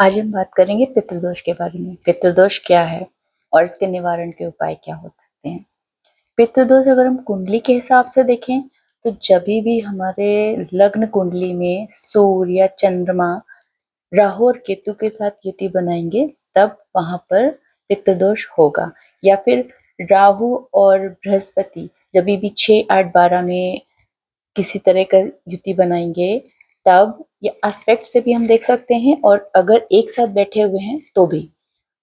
आज हम बात करेंगे पितृदोष के बारे में। पितृदोष क्या है और इसके निवारण के उपाय क्या हो सकते हैं। पितृदोष अगर हम कुंडली के हिसाब से देखें तो जभी भी हमारे लग्न कुंडली में सूर्य या चंद्रमा राहु और केतु के साथ युति बनाएंगे तब वहां पर पितृदोष होगा। या फिर राहु और बृहस्पति जभी भी 6, 8, 12 में किसी तरह का युति बनाएंगे तब ये एस्पेक्ट से भी हम देख सकते हैं, और अगर एक साथ बैठे हुए हैं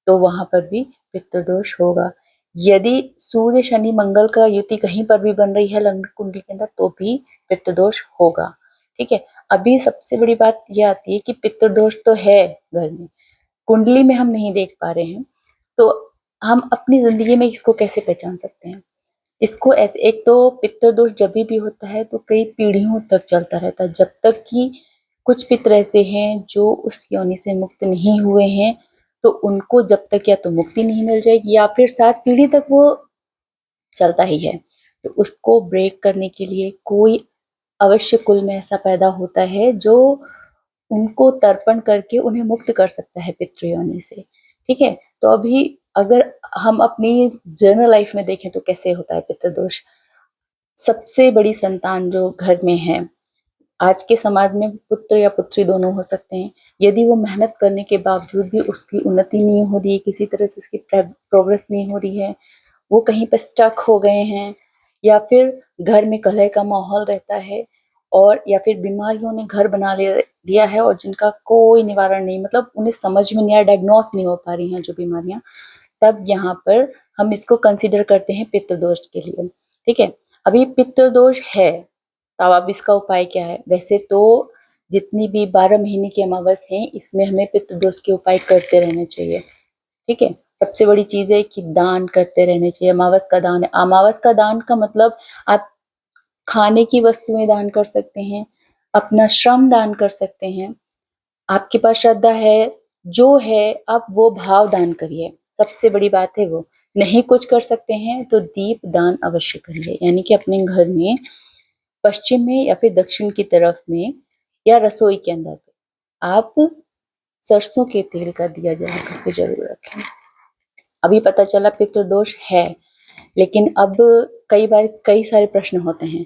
तो वहां पर भी पितृदोष होगा। यदि सूर्य शनि मंगल का युति कहीं पर भी बन रही है लग्न कुंडली के अंदर तो भी पितृदोष होगा। ठीक है। अभी सबसे बड़ी बात यह आती है कि पितृदोष तो है घर में, कुंडली में हम नहीं देख पा रहे हैं, तो हम अपनी जिंदगी में इसको कैसे पहचान सकते हैं। इसको ऐसे, एक तो पितृदोष जब भी होता है तो कई पीढ़ियों तक चलता रहता है, जब तक कि कुछ पितर ऐसे हैं जो उस योनि से मुक्त नहीं हुए हैं तो उनको जब तक या तो मुक्ति नहीं मिल जाएगी या फिर 7 पीढ़ी तक वो चलता ही है। तो उसको ब्रेक करने के लिए कोई अवश्य कुल में ऐसा पैदा होता है जो उनको तर्पण करके उन्हें मुक्त कर सकता है पितृयोनि से। ठीक है। तो अभी अगर हम अपनी जनरल लाइफ में देखें तो कैसे होता है पितृदोष। सबसे बड़ी संतान जो घर में है, आज के समाज में पुत्र या पुत्री दोनों हो सकते हैं, यदि वो मेहनत करने के बावजूद भी उसकी उन्नति नहीं हो रही है, किसी तरह से उसकी प्रोग्रेस नहीं हो रही है, वो कहीं पर स्टक हो गए हैं, या फिर घर में कलह का माहौल रहता है, और या फिर बीमारियों ने घर बना लिया है और जिनका कोई निवारण नहीं, मतलब उन्हें समझ में नहीं आया, डायग्नोस नहीं हो पा रही हैं जो बीमारियां, तब यहाँ पर हम इसको कंसिडर करते हैं पितृदोष के लिए। ठीक है। अभी पितृदोष है तो अब इसका उपाय क्या है। वैसे तो जितनी भी 12 महीने की अमावस है इसमें हमें पितृदोष के उपाय करते रहने चाहिए। ठीक है। सबसे बड़ी चीज है कि दान करते रहने चाहिए। अमावस का दान है। अमावस का दान का मतलब आप खाने की वस्तुएं दान कर सकते हैं, अपना श्रम दान कर सकते हैं, आपके पास श्रद्धा है जो है आप वो भाव दान करिए। सबसे बड़ी बात है वो। नहीं कुछ कर सकते हैं तो दीप दान अवश्य करिए, यानी कि अपने घर में पश्चिम में या फिर दक्षिण की तरफ में या रसोई के अंदर पे आप सरसों के तेल का दिया जला करके जरूर रखें। अभी पता चला पितृदोष है, लेकिन अब कई बार कई सारे प्रश्न होते हैं।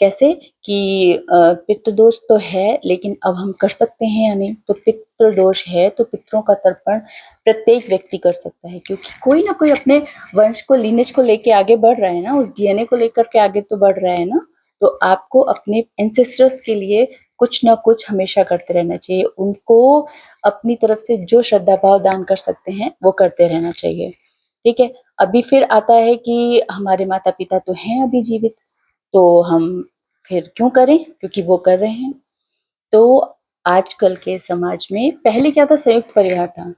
कैसे कि पितृदोष तो है लेकिन अब हम कर सकते हैं या नहीं। तो पितृदोष है तो पितरों का तर्पण प्रत्येक व्यक्ति कर सकता है, क्योंकि कोई ना कोई अपने वंश को, लीनेज को लेके आगे बढ़ रहा है ना, उस डीएनए को लेकर के आगे तो बढ़ रहा है ना। तो आपको अपने एंसेस्टर्स के लिए कुछ ना कुछ हमेशा करते रहना चाहिए। उनको अपनी तरफ से जो श्रद्धा भाव दान कर सकते हैं वो करते रहना चाहिए। ठीक है। अभी फिर आता है कि हमारे माता पिता तो हैं अभी जीवित, तो हम फिर क्यों करें, क्योंकि वो कर रहे हैं। तो आजकल के समाज में पहले क्या था, संयुक्त परिवार था,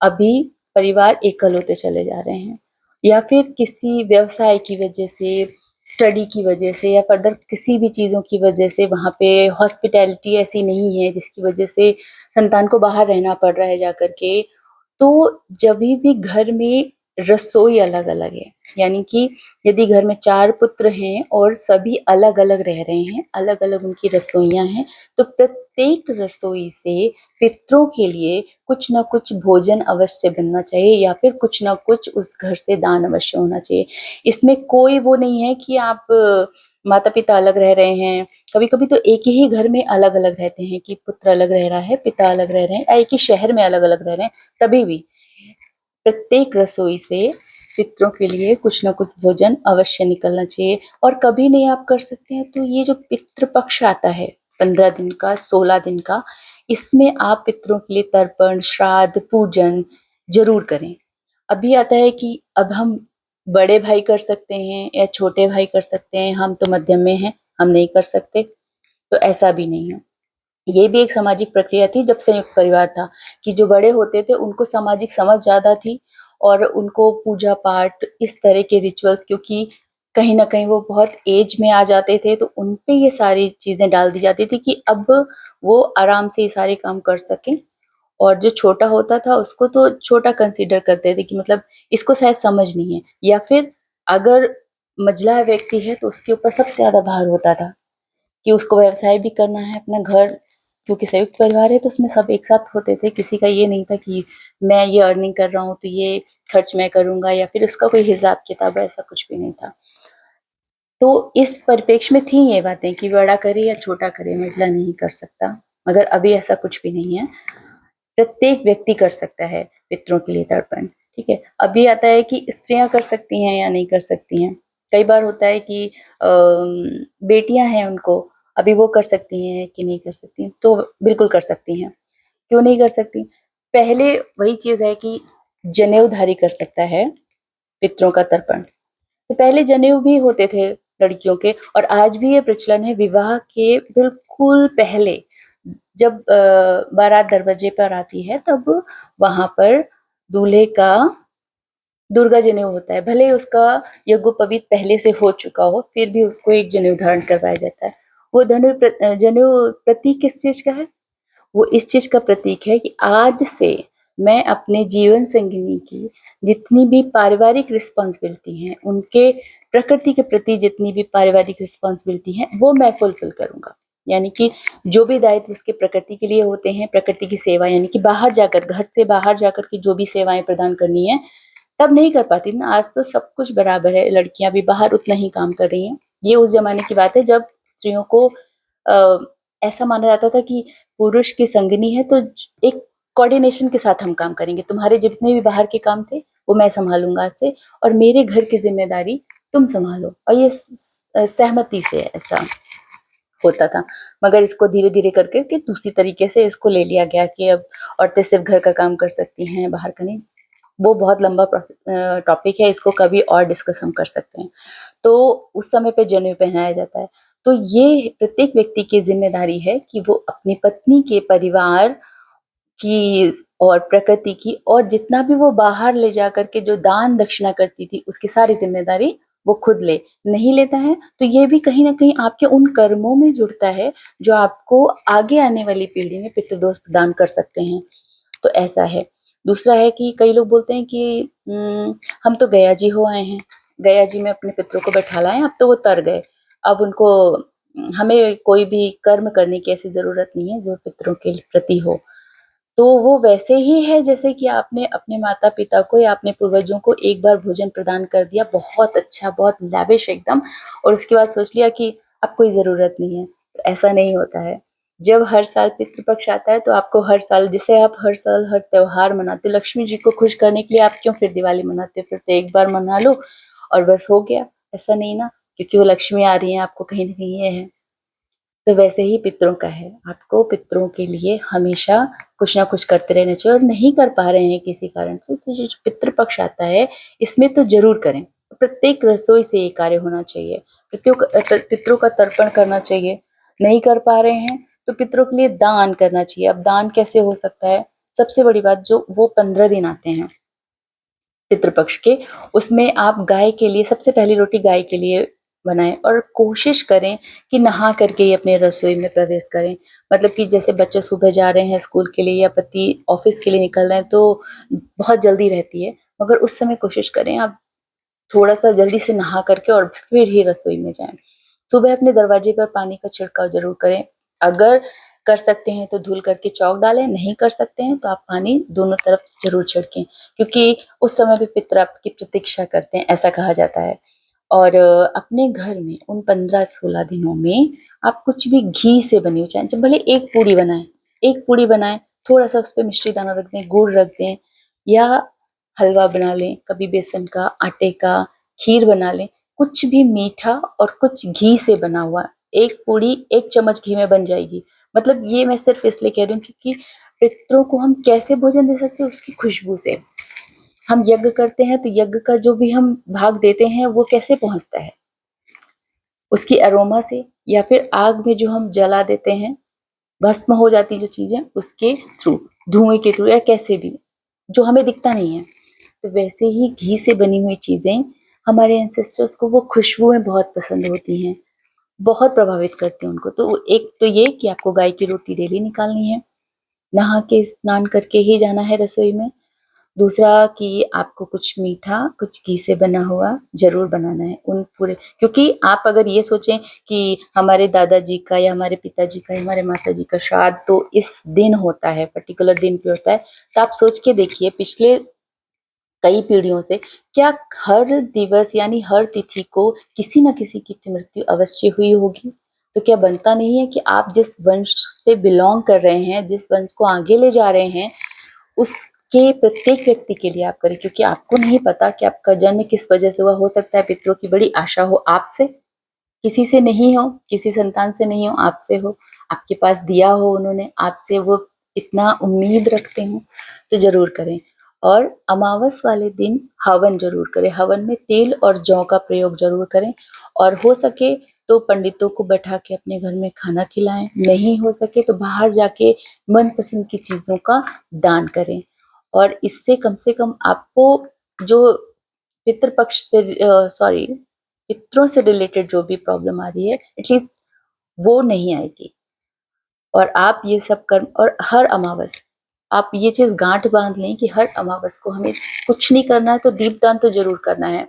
अभी परिवार एकल होते चले जा रहे हैं, या फिर किसी व्यवसाय की वजह से, स्टडी की वजह से, या फर्दर किसी भी चीज़ों की वजह से वहाँ पे हॉस्पिटैलिटी ऐसी नहीं है जिसकी वजह से संतान को बाहर रहना पड़ रहा है जाकर के। तो जब भी घर में रसोई अलग अलग है, यानी कि यदि घर में 4 पुत्र हैं और सभी अलग अलग रह रहे हैं, अलग अलग उनकी रसोइयां हैं, तो प्रत्येक रसोई से पितरों के लिए कुछ ना कुछ भोजन अवश्य बनना चाहिए, या फिर कुछ ना कुछ उस घर से दान अवश्य होना चाहिए। इसमें कोई वो नहीं है कि आप माता पिता अलग रह रहे हैं। कभी कभी तो एक ही घर में अलग अलग रहते हैं कि पुत्र अलग रह रहा है, पिता अलग रह रहे हैं, या एक ही शहर में अलग अलग रह रहे हैं, तभी भी प्रत्येक रसोई से पितरों के लिए कुछ ना कुछ भोजन अवश्य निकलना चाहिए। और कभी नहीं आप कर सकते हैं तो ये जो पितृ पक्ष आता है 15 दिन का, 16 दिन का, इसमें आप पितरों के लिए तर्पण, श्राद्ध, पूजन जरूर करें। अभी आता है कि अब हम बड़े भाई कर सकते हैं या छोटे भाई कर सकते हैं, हम तो मध्यम में हैं, हम नहीं कर सकते, तो ऐसा भी नहीं है। ये भी एक सामाजिक प्रक्रिया थी जब संयुक्त परिवार था, कि जो बड़े होते थे उनको सामाजिक समझ ज्यादा थी और उनको पूजा पाठ इस तरह के रिचुअल्स, क्योंकि कहीं ना कहीं वो बहुत एज में आ जाते थे तो उन पे ये सारी चीजें डाल दी जाती थी कि अब वो आराम से ये सारे काम कर सकें। और जो छोटा होता था उसको तो छोटा कंसीडर करते थे कि मतलब इसको शायद समझ नहीं है, या फिर अगर मझला व्यक्ति है तो उसके ऊपर सबसे ज्यादा भार होता था कि उसको व्यवसाय भी करना है, अपना घर क्योंकि संयुक्त परिवार है तो उसमें सब एक साथ होते थे, किसी का ये नहीं था कि मैं ये अर्निंग कर रहा हूँ तो ये खर्च मैं करूँगा या फिर उसका कोई हिसाब-किताब, ऐसा कुछ भी नहीं था। तो इस परिप्रेक्ष्य में थी ये बातें कि बड़ा करे या छोटा करे, मझला नहीं कर सकता, मगर अभी ऐसा कुछ भी नहीं है। प्रत्येक व्यक्ति कर सकता है पितरों के लिए तर्पण, ठीक है। अभी आता है कि स्त्रियां कर सकती हैं या नहीं कर सकती हैं। कई बार होता है कि बेटियां हैं उनको, अभी वो कर सकती हैं कि नहीं कर सकती, तो बिल्कुल कर सकती हैं। क्यों नहीं कर सकती? पहले वही चीज है कि जनेऊधारी कर सकता है पितरों का तर्पण। तो पहले जनेऊ भी होते थे लड़कियों के, और आज भी ये प्रचलन है। विवाह के बिल्कुल पहले जब बारात दरवाजे पर आती है तब वहां पर दूल्हे का दुर्गा जनेऊ होता है। भले उसका यज्ञोपवीत पहले से हो चुका हो, फिर भी उसको एक जनेऊ धारण करवाया जाता है। वो जनेऊ प्रतीक किस चीज का है? वो इस चीज का प्रतीक है कि आज से मैं अपने जीवन संगिनी की जितनी भी पारिवारिक रिस्पॉन्सिबिलिटी हैं, उनके प्रकृति के प्रति जितनी भी पारिवारिक रिस्पॉन्सिबिलिटी हैं, वो मैं फुलफिल करूंगा। यानी कि जो भी दायित्व उसके प्रकृति के लिए होते हैं, प्रकृति की सेवा, यानी कि बाहर जाकर, घर से बाहर जाकर के जो भी सेवाएं प्रदान करनी है, तब नहीं कर पाती ना। आज तो सब कुछ बराबर है, लड़कियां भी बाहर उतना ही काम कर रही हैं। ये उस जमाने की बात है जब स्त्रियों को ऐसा माना जाता था कि पुरुष की संगिनी है तो एक कोऑर्डिनेशन के साथ हम काम करेंगे। तुम्हारे जितने भी बाहर के काम थे वो मैं संभालूंगा आज से, और मेरे घर की जिम्मेदारी तुम संभालो। और ये सहमति से ऐसा होता था। मगर इसको धीरे धीरे करके कि दूसरी तरीके से इसको ले लिया गया कि अब औरतें सिर्फ घर का काम कर सकती हैं, बाहर का नहीं। वो बहुत लंबा टॉपिक है, इसको कभी और डिस्कस हम कर सकते हैं। तो उस समय पे जनेऊ पहनाया जाता है। तो ये प्रत्येक व्यक्ति की जिम्मेदारी है कि वो अपनी पत्नी के परिवार की और प्रकृति की, और जितना भी वो बाहर ले जा करके जो दान दक्षिणा करती थी उसकी सारी जिम्मेदारी वो खुद ले। नहीं लेता है तो ये भी कहीं ना कहीं आपके उन कर्मों में जुड़ता है जो आपको आगे आने वाली पीढ़ी में पितृदोष प्रदान कर सकते हैं। तो ऐसा है। दूसरा है कि कई लोग बोलते हैं कि हम तो गया जी हो आए हैं, गया जी में अपने पितरों को बैठा लाए, अब तो वो तर गए, अब उनको हमें कोई भी कर्म करने की ऐसी जरूरत नहीं है जो पितरों के प्रति हो। तो वो वैसे ही है जैसे कि आपने अपने माता पिता को या अपने पूर्वजों को एक बार भोजन प्रदान कर दिया, बहुत अच्छा, बहुत लैविश एकदम, और उसके बाद सोच लिया कि अब कोई जरूरत नहीं है। तो ऐसा नहीं होता है। जब हर साल पितृपक्ष आता है तो आपको हर साल, जैसे आप हर साल हर त्योहार मनाते हो, लक्ष्मी जी को खुश करने के लिए आप क्यों फिर दिवाली मनाते हो? फिर तो एक बार मना लो और बस हो गया। ऐसा नहीं ना, क्योंकि वो लक्ष्मी आ रही है, आपको कहीं ना कहीं ये है। तो वैसे ही पितरों का है, आपको पितरों के लिए हमेशा कुछ ना कुछ करते रहना चाहिए। और नहीं कर पा रहे हैं किसी कारण से, तो जो पितृपक्ष आता है इसमें तो जरूर करें। प्रत्येक रसोई से ये कार्य होना चाहिए, पितरों का तर्पण करना चाहिए। नहीं कर पा रहे हैं तो पितरों के लिए दान करना चाहिए। अब दान कैसे हो सकता है? सबसे बड़ी बात, जो वो 15 दिन आते हैं पितृपक्ष के, उसमें आप गाय के लिए सबसे पहली रोटी गाय के लिए बनाएं, और कोशिश करें कि नहा करके ही अपने रसोई में प्रवेश करें। मतलब कि जैसे बच्चे सुबह जा रहे हैं स्कूल के लिए या पति ऑफिस के लिए निकल रहे हैं तो बहुत जल्दी रहती है, मगर उस समय कोशिश करें आप थोड़ा सा जल्दी से नहा करके और फिर ही रसोई में जाएं। सुबह अपने दरवाजे पर पानी का छिड़काव जरूर करें। अगर कर सकते हैं तो धुल करके चौक डालें, नहीं कर सकते हैं तो आप पानी दोनों तरफ जरूर छिड़कें, क्योंकि उस समय भी पितर आपकी प्रतीक्षा करते हैं, ऐसा कहा जाता है। और अपने घर में उन 15-16 दिनों में आप कुछ भी घी से बनी हुई, चाहे भले एक पूड़ी बनाएं, एक पूड़ी बनाएं, थोड़ा सा उस पर मिश्री दाना रख दें, गुड़ रख दें, या हलवा बना लें, कभी बेसन का, आटे का, खीर बना लें। कुछ भी मीठा और कुछ घी से बना हुआ, एक पूड़ी 1 चम्मच घी में बन जाएगी। मतलब ये मैं सिर्फ इसलिए कह रही हूँ क्योंकि पितरों को हम कैसे भोजन दे सकते हैं? उसकी खुशबू से। हम यज्ञ करते हैं तो यज्ञ का जो भी हम भाग देते हैं वो कैसे पहुंचता है? उसकी अरोमा से, या फिर आग में जो हम जला देते हैं, भस्म हो जाती जो चीजें उसके थ्रू, धुएं के थ्रू, या कैसे भी, जो हमें दिखता नहीं है। तो वैसे ही घी से बनी हुई चीजें हमारे एंसेस्टर्स को वो खुशबुएं बहुत पसंद होती हैं, बहुत प्रभावित करती हैं उनको। तो एक तो ये कि आपको गाय की रोटी डेली निकालनी है, नहा के स्नान करके ही जाना है रसोई में। दूसरा कि आपको कुछ मीठा, कुछ घी से बना हुआ ज़रूर बनाना है। उन पूरे क्योंकि आप अगर ये सोचें कि हमारे दादाजी का या हमारे पिताजी का या हमारे माताजी का श्राद्ध तो इस दिन होता है, पर्टिकुलर दिन पे होता है, तो आप सोच के देखिए पिछले कई पीढ़ियों से क्या हर दिवस यानी हर तिथि को किसी न किसी की तो मृत्यु अवश्य हुई होगी। तो क्या बनता नहीं है कि आप जिस वंश से बिलॉन्ग कर रहे हैं, जिस वंश को आगे ले जा रहे हैं, उसके प्रत्येक व्यक्ति के लिए आप करें क्योंकि आपको नहीं पता कि आपका जन्म किस वजह से हुआ। हो सकता है पितरों की बड़ी आशा हो आपसे, किसी से नहीं हो, किसी संतान से नहीं हो, आपसे हो, आपके पास दिया हो उन्होंने, आपसे वो इतना उम्मीद रखते हों, तो ज़रूर करें। और अमावस वाले दिन हवन ज़रूर करें, हवन में तेल और जौ का प्रयोग ज़रूर करें और हो सके तो पंडितों को बैठा के अपने घर में खाना खिलाएँ, नहीं हो सके तो बाहर जाके मनपसंद की चीज़ों का दान करें। और इससे कम से कम आपको जो पितृ पक्ष से सॉरी पितरों से रिलेटेड जो भी प्रॉब्लम आ रही है एटलीस्ट वो नहीं आएगी। और आप ये सब कर्म और हर अमावस आप ये चीज़ गाँठ बाँध लें कि हर अमावस को हमें कुछ नहीं करना है तो दीपदान तो ज़रूर करना है।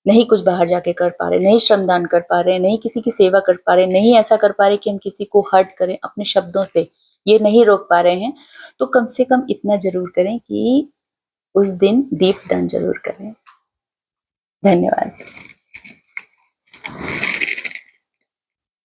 नहीं कुछ बाहर जाके कर पा रहे, नहीं श्रमदान कर पा रहे, नहीं किसी की सेवा कर पा रहे, नहीं ऐसा कर पा रहे कि हम किसी को हर्ट करें अपने शब्दों से, ये नहीं रोक पा रहे हैं, तो कम से कम इतना ज़रूर करें कि उस दिन दीपदान ज़रूर करें। धन्यवाद।